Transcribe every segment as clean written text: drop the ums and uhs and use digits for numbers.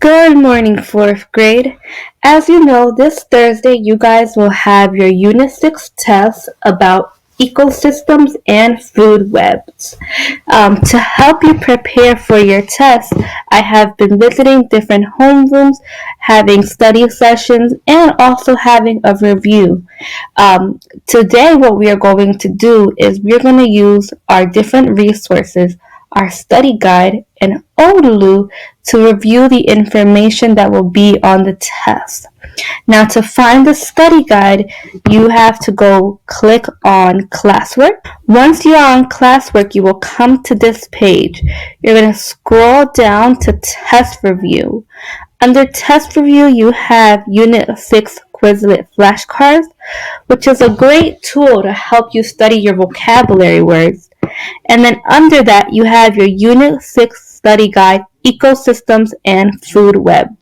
Good morning, fourth grade. As you know, this Thursday you guys will have your Unit 6 test about ecosystems and food webs. To help you prepare for your test, I have been visiting different homerooms, having study sessions, and also having a review. Today, what we are going to do is we're going to use our different resources, our study guide, and Odaloo to review the information that will be on the test. Now, to find the study guide, you have to go click on classwork. Once you're on classwork, you will come to this page. You're going to scroll down to test review. Under test review, you have Unit 6 Quizlet flashcards, which is a great tool to help you study your vocabulary words. And then under that, you have your Unit 6 study guide, Ecosystems and Food Web.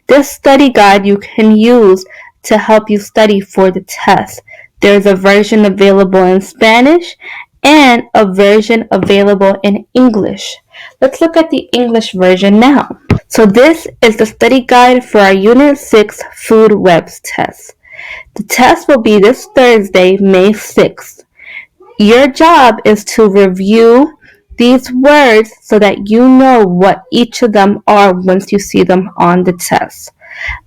This study guide you can use to help you study for the test. There's a version available in Spanish and a version available in English. Let's look at the English version now. So this is the study guide for our Unit 6 Food Webs test. The test will be this Thursday, May 6th. Your job is to review these words so that you know what each of them are once you see them on the test.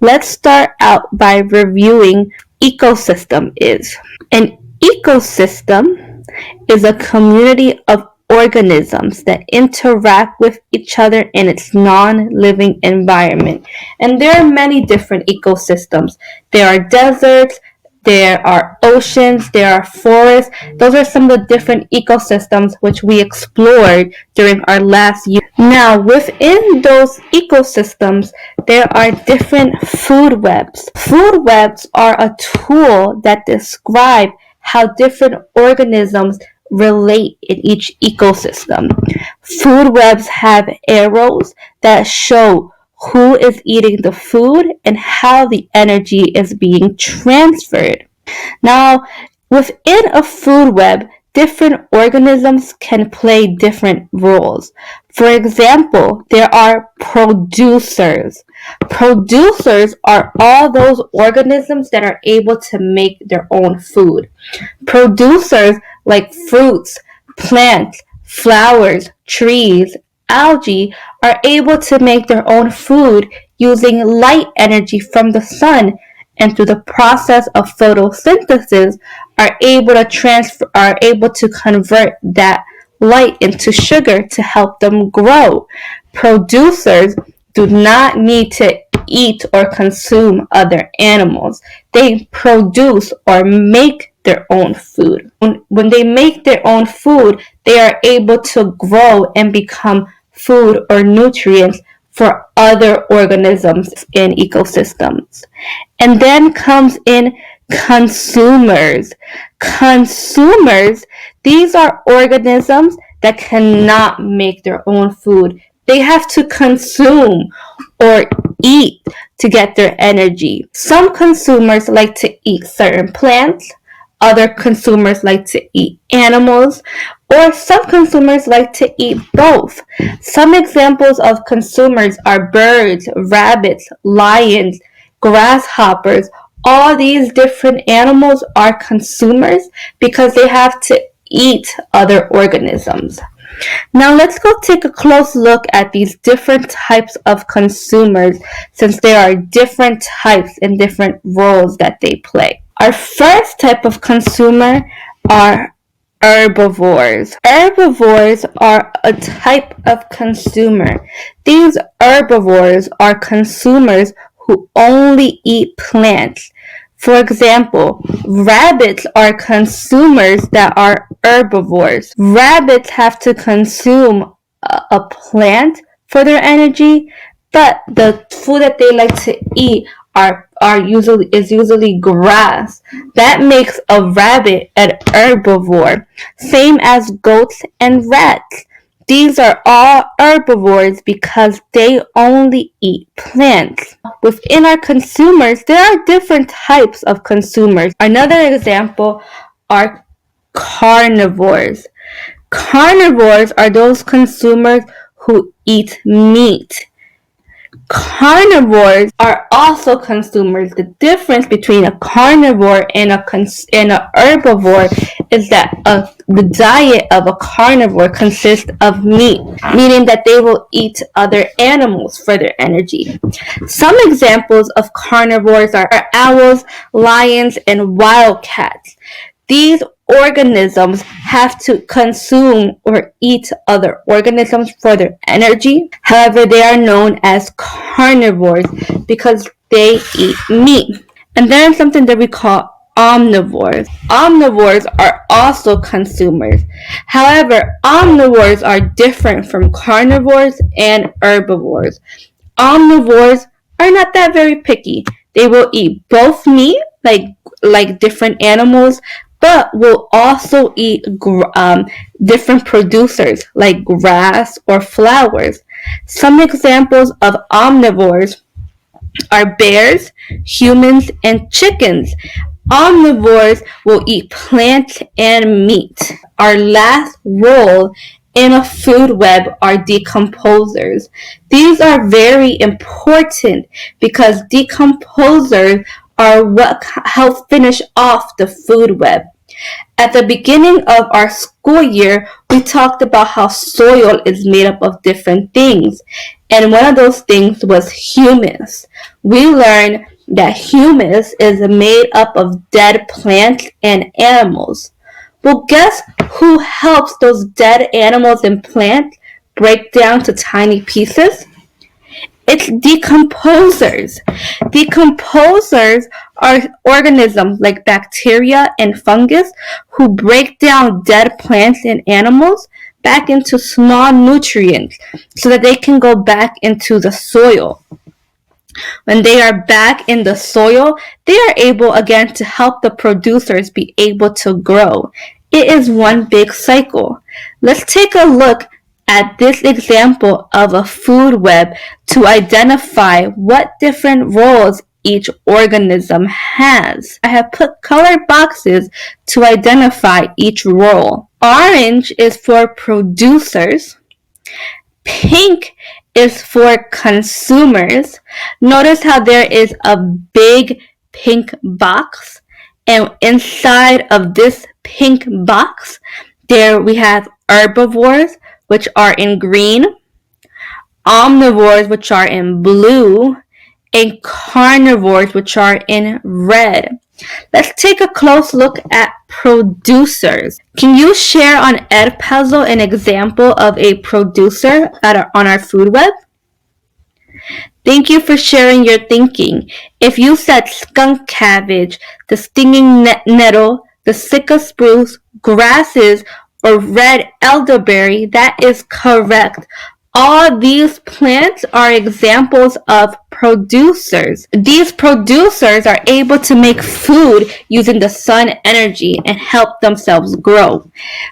Let's start out by reviewing ecosystem is. An ecosystem is a community of organisms that interact with each other in its non-living environment. And there are many different ecosystems. There are deserts, there are oceans, there are forests. Those are some of the different ecosystems which we explored during our last year. Now, within those ecosystems, there are different food webs. Food webs are a tool that describe how different organisms relate in each ecosystem. Food webs have arrows that show who is eating the food and how the energy is being transferred. Now, within a food web, different organisms can play different roles. For example, there are producers. Producers are all those organisms that are able to make their own food. Producers like fruits, plants, flowers, trees, algae are able to make their own food using light energy from the sun, and through the process of photosynthesis are able to convert that light into sugar to help them grow. Producers do not need to eat or consume other animals. They produce or make their own food. When they make their own food, they are able to grow and become food or nutrients for other organisms in ecosystems. And then comes in consumers. Consumers, these are organisms that cannot make their own food. They have to consume or eat to get their energy. Some consumers like to eat certain plants, other consumers like to eat animals, or some consumers like to eat both. Some examples of consumers are birds, rabbits, lions, grasshoppers. All these different animals are consumers because they have to eat other organisms. Now let's go take a close look at these different types of consumers, since there are different types and different roles that they play. Our first type of consumer are herbivores. Herbivores are a type of consumer. These herbivores are consumers who only eat plants. For example, rabbits are consumers that are herbivores. Rabbits have to consume a plant for their energy, but the food that they like to eat is usually grass. That makes a rabbit an herbivore. Same as goats and rats. These are all herbivores because they only eat plants. Within our consumers, there are different types of consumers. Another example are carnivores. Carnivores are those consumers who eat meat. Carnivores are also consumers. The difference between a carnivore and a herbivore is that the diet of a carnivore consists of meat, meaning that they will eat other animals for their energy. Some examples of carnivores are owls, lions, and wildcats. These organisms have to consume or eat other organisms for their energy. However, they are known as carnivores because they eat meat. And then something that we call omnivores. Omnivores are also consumers. However, omnivores are different from carnivores and herbivores. Omnivores are not that very picky. They will eat both meat, like different animals, but will also eat different producers like grass or flowers. Some examples of omnivores are bears, humans, and chickens. Omnivores will eat plants and meat. Our last role in a food web are decomposers. These are very important because decomposers are what help finish off the food web. At the beginning of our school year, we talked about how soil is made up of different things, and one of those things was humus. We learned that humus is made up of dead plants and animals. Well, guess who helps those dead animals and plants break down to tiny pieces? It's decomposers. Decomposers are organisms like bacteria and fungus who break down dead plants and animals back into small nutrients so that they can go back into the soil. When they are back in the soil, they are able again to help the producers be able to grow. It is one big cycle. Let's take a look at this example of a food web to identify what different roles each organism has. I have put colored boxes to identify each role. Orange is for producers. Pink is for consumers. Notice how there is a big pink box, and inside of this pink box, there we have herbivores, which are in green, omnivores, which are in blue, and carnivores, which are in red. Let's take a close look at producers. Can you share on Edpuzzle an example of a producer on our food web? Thank you for sharing your thinking. If you said skunk cabbage, the stinging nettle, the Sitka spruce, grasses, or red elderberry, that is correct. All these plants are examples of producers. These producers are able to make food using the sun energy and help themselves grow.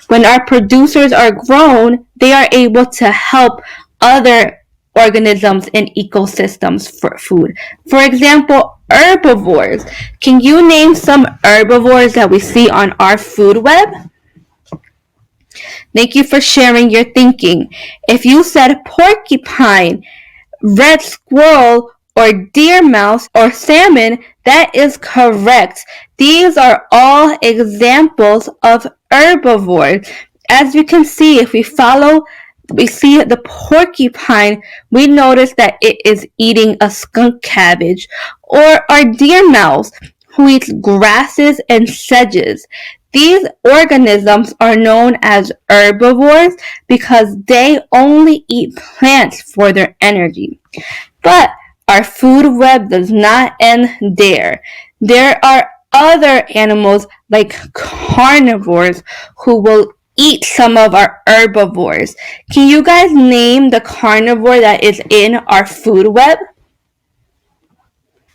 When our producers are grown, they are able to help other organisms and ecosystems for food. For example, herbivores. Can you name some herbivores that we see on our food web? Thank you for sharing your thinking. If you said porcupine, red squirrel, or deer mouse, or salmon, that is correct. These are all examples of herbivores. As you can see, if we see the porcupine, we notice that it is eating a skunk cabbage, or our deer mouse, who eats grasses and sedges. These organisms are known as herbivores because they only eat plants for their energy. But our food web does not end there. There are other animals like carnivores who will eat some of our herbivores. Can you guys name the carnivore that is in our food web?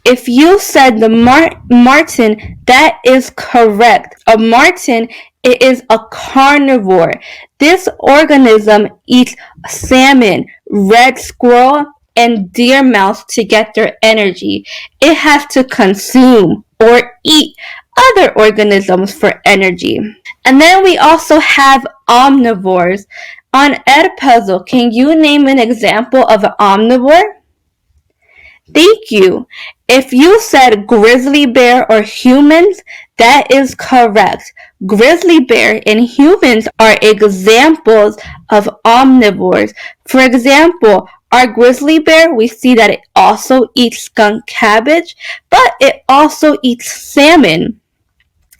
If you said the marten, that is correct. A marten, it is a carnivore. This organism eats salmon, red squirrel, and deer mouse to get their energy. It has to consume or eat other organisms for energy. And then we also have omnivores. On Edpuzzle, can you name an example of an omnivore? Thank you. If you said grizzly bear or humans, that is correct. Grizzly bear and humans are examples of omnivores. For example, our grizzly bear, we see that it also eats skunk cabbage, but it also eats salmon.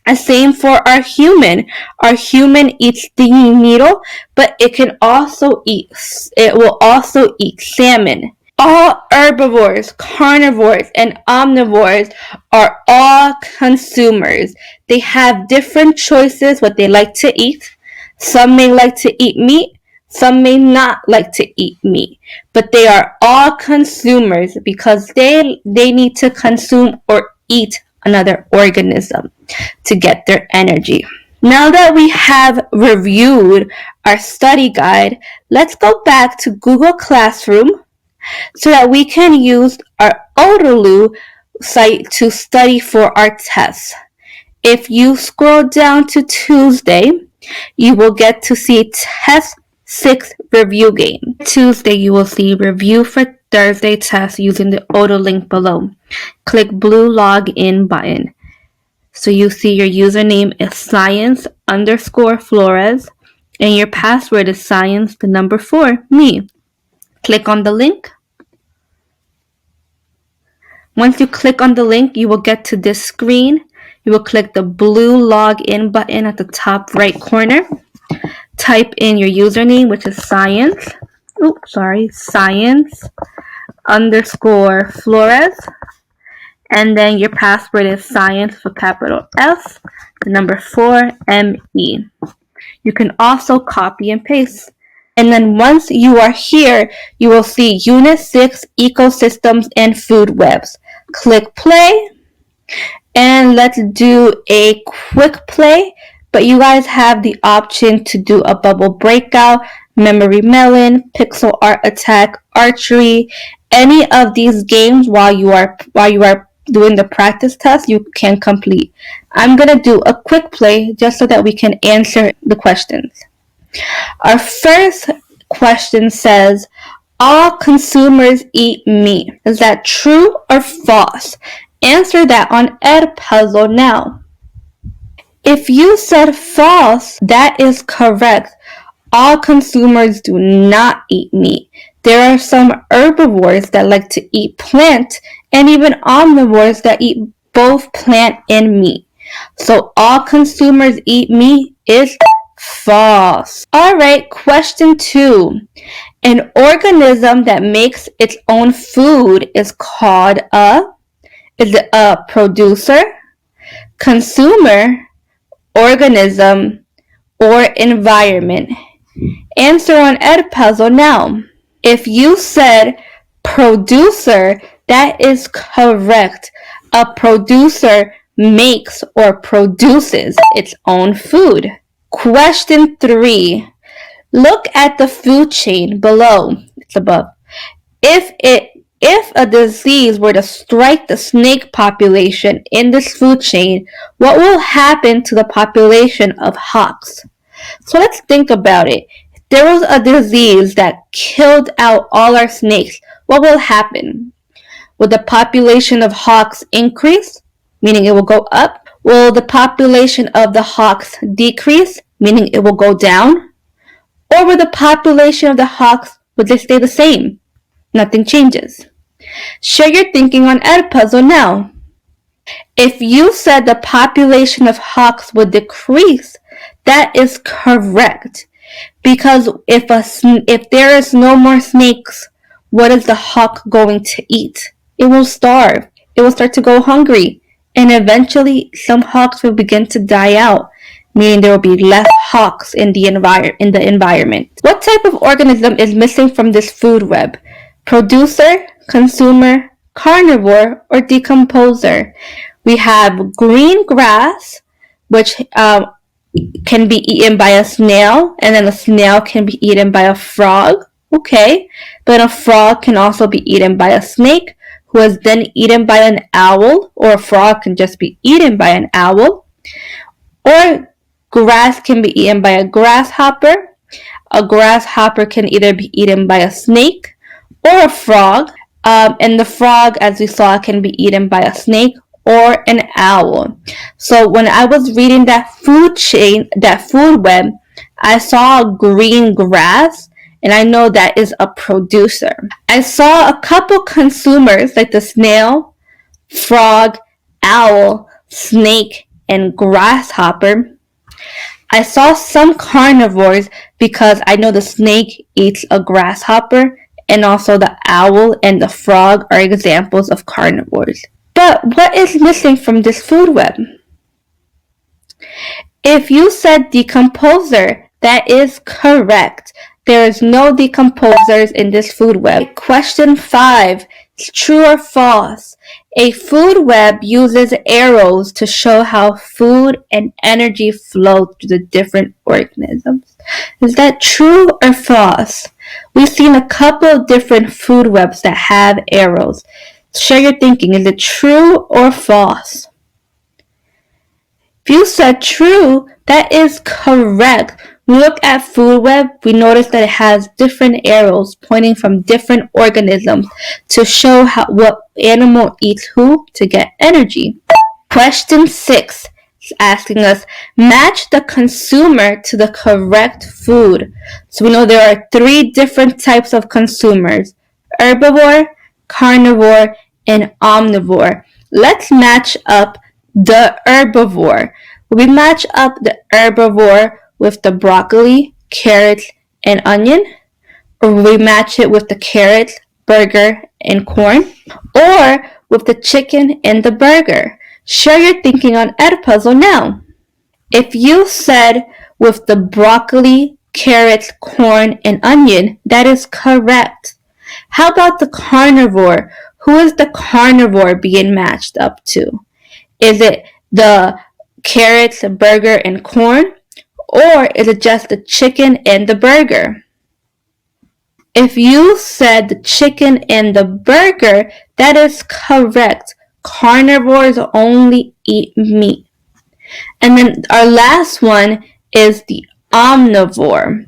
And same for our human. Our human eats stinging needle, but it will also eat salmon. All herbivores, carnivores, and omnivores are all consumers. They have different choices what they like to eat. Some may like to eat meat, some may not like to eat meat, but they are all consumers because they need to consume or eat another organism to get their energy. Now that we have reviewed our study guide, let's go back to Google Classroom so that we can use our Odaloo site to study for our tests. If you scroll down to Tuesday, you will get to see Test 6 Review Game. Tuesday, you will see Review for Thursday test using the Odo link below. Click blue Login button. So you see your username is science_Flores and your password is science, the number 4, me. Click on the link. Once you click on the link, you will get to this screen. You will click the blue login button at the top right corner. Type in your username, which is science_Flores. And then your password is science for capital S, the number 4, ME. You can also copy and paste. And then once you are here, you will see Unit 6 Ecosystems and Food Webs. Click play, and let's do a quick play, but you guys have the option to do a bubble breakout, memory melon, pixel art attack, archery, any of these games while you are doing the practice test you can complete. I'm going to do a quick play just so that we can answer the questions. Our first question says, all consumers eat meat. Is that true or false? Answer that on Edpuzzle now. If you said false, that is correct. All consumers do not eat meat. There are some herbivores that like to eat plant and even omnivores that eat both plant and meat. So all consumers eat meat is false. Alright, question 2. An organism that makes its own food is called is it a producer, consumer, organism, or environment? Answer on Edpuzzle now. If you said producer, that is correct. A producer makes or produces its own food. Question 3. Look at the food chain below. It's above. If a disease were to strike the snake population in this food chain, what will happen to the population of hawks? So let's think about it. If there was a disease that killed out all our snakes, what will happen? Will the population of hawks increase, meaning it will go up? Will the population of the hawks decrease, meaning it will go down? Or will the population of the hawks, will they stay the same? Nothing changes. Share your thinking on Edpuzzle now. If you said the population of hawks would decrease, that is correct. Because if there is no more snakes, what is the hawk going to eat? It will starve. It will start to go hungry. And eventually, some hawks will begin to die out, meaning there will be less hawks in the environment. What type of organism is missing from this food web? Producer, consumer, carnivore, or decomposer? We have green grass, which can be eaten by a snail, and then a snail can be eaten by a frog. Okay, but a frog can also be eaten by a snake, who is then eaten by an owl, or a frog can just be eaten by an owl. Or grass can be eaten by a grasshopper. A grasshopper can either be eaten by a snake or a frog. And the frog, as we saw, can be eaten by a snake or an owl. So when I was reading that food chain, that food web, I saw green grass, and I know that is a producer. I saw a couple consumers like the snail, frog, owl, snake, and grasshopper. I saw some carnivores because I know the snake eats a grasshopper, and also the owl and the frog are examples of carnivores. But what is missing from this food web? If you said decomposer, that is correct. There is no decomposers in this food web. Question 5. True or false? A food web uses arrows to show how food and energy flow through the different organisms. Is that true or false? We've seen a couple of different food webs that have arrows. Share your thinking. Is it true or false? If you said true, that is correct. When we look at food web, we notice that it has different arrows pointing from different organisms to show what animal eats who to get energy. Question 6 is asking us, match the consumer to the correct food. So we know there are 3 different types of consumers: herbivore, carnivore, and omnivore. Let's match up the herbivore. We match up the herbivore with the broccoli, carrots, and onion, or we match it with the carrots, burger, and corn, or with the chicken and the burger. Share your thinking on Edpuzzle now. If you said with the broccoli, carrots, corn, and onion, that is correct. How about the carnivore? Who is the carnivore being matched up to? Is it the carrots, burger, and corn? Or is it just the chicken and the burger? If you said the chicken and the burger, that is correct. Carnivores only eat meat. And then our last one is the omnivore.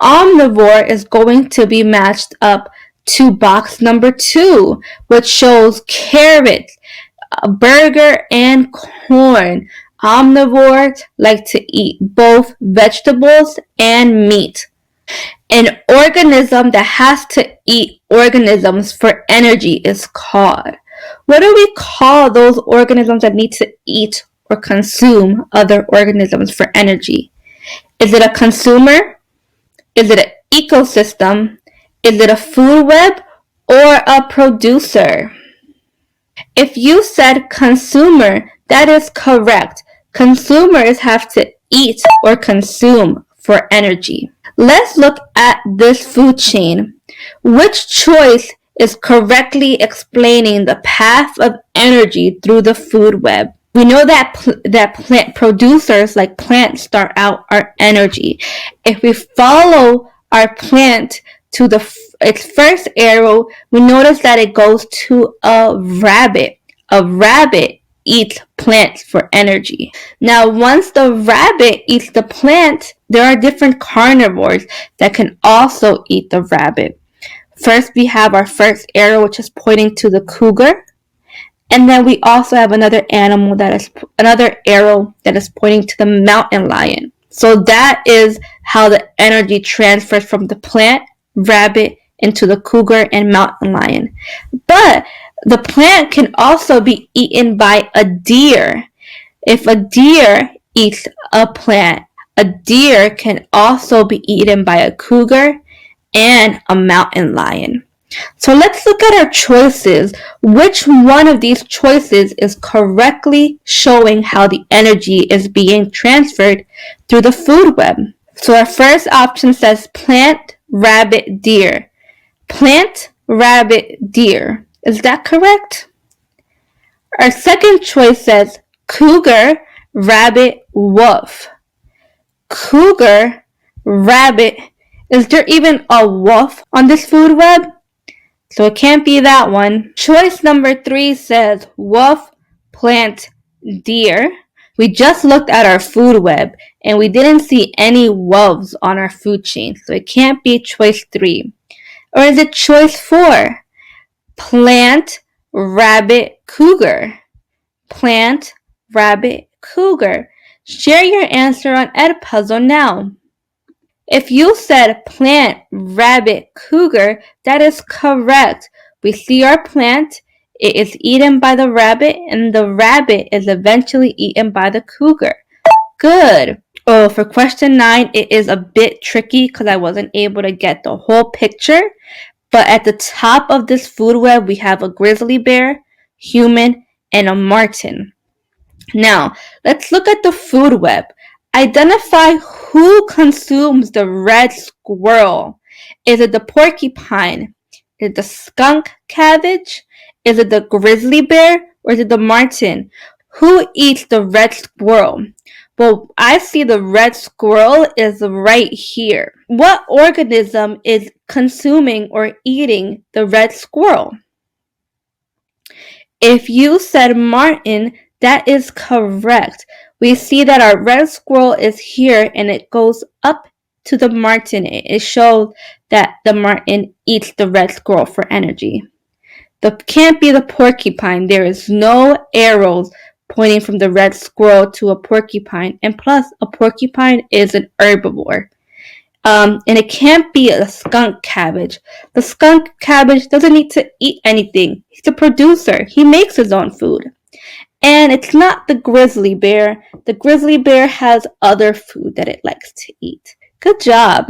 Omnivore is going to be matched up to box number 2, which shows carrots, burger, and corn. Omnivores like to eat both vegetables and meat. An organism that has to eat organisms for energy is called. What do we call those organisms that need to eat or consume other organisms for energy? Is it a consumer? Is it an ecosystem? Is it a food web or a producer? If you said consumer, that is correct. Consumers have to eat or consume for energy. Let's look at this food chain. Which choice is correctly explaining the path of energy through the food web? We know that plant producers like plants start out our energy. If we follow our plant to its first arrow, we notice that it goes to a rabbit. A rabbit eats plants for energy. Now, once the rabbit eats the plant, there are different carnivores that can also eat the rabbit. First, we have our first arrow, which is pointing to the cougar. And then we also have another arrow that is pointing to the mountain lion. So that is how the energy transfers from the plant, rabbit, into the cougar and mountain lion. But the plant can also be eaten by a deer. If a deer eats a plant, a deer can also be eaten by a cougar and a mountain lion. So let's look at our choices. Which one of these choices is correctly showing how the energy is being transferred through the food web? So our first option says plant, rabbit, deer. Plant, rabbit, deer. Is that correct? Our second choice says cougar, rabbit, wolf. Cougar, rabbit. Is there even a wolf on this food web? So it can't be that one. Choice number 3 says wolf, plant, deer. We just looked at our food web and we didn't see any wolves on our food chain. So it can't be choice 3. Or is it choice 4? Plant, rabbit, cougar. Plant, rabbit, cougar. Share your answer on Edpuzzle now. If you said plant, rabbit, cougar, that is correct. We see our plant, it is eaten by the rabbit, and the rabbit is eventually eaten by the cougar. Good. Oh, for question 9, it is a bit tricky because I wasn't able to get the whole picture. But at the top of this food web, we have a grizzly bear, human, and a marten. Now, let's look at the food web. Identify who consumes the red squirrel. Is it the porcupine? Is it the skunk cabbage? Is it the grizzly bear? Or is it the marten? Who eats the red squirrel? Well, I see the red squirrel is right here. What organism is consuming or eating the red squirrel? If you said marten, that is correct. We see that our red squirrel is here and it goes up to the marten. It shows that the marten eats the red squirrel for energy. Can't be the porcupine. There is no arrows pointing from the red squirrel to a porcupine. And plus, a porcupine is an herbivore. And it can't be a skunk cabbage. The skunk cabbage doesn't need to eat anything. He's a producer. He makes his own food. And it's not the grizzly bear. The grizzly bear has other food that it likes to eat. Good job.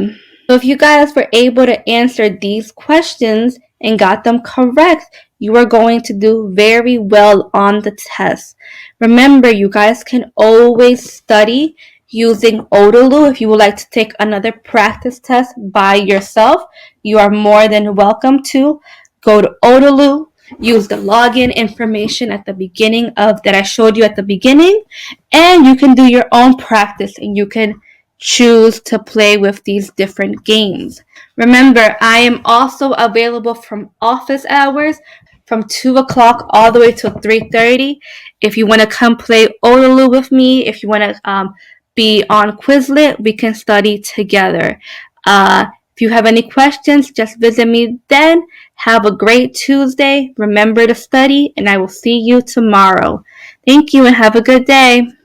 So if you guys were able to answer these questions and got them correct, you are going to do very well on the test. Remember, you guys can always study using Odaloo. If you would like to take another practice test by yourself, you are more than welcome to. Go to Odaloo, use the login information at the beginning of that I showed you at the beginning, and you can do your own practice and you can choose to play with these different games. Remember, I am also available from office hours from 2 o'clock all the way to 3:30. If you want to come play Odaloo with me, if you want to be on Quizlet, we can study together. If you have any questions, just visit me then. Have a great Tuesday. Remember to study, and I will see you tomorrow. Thank you and have a good day.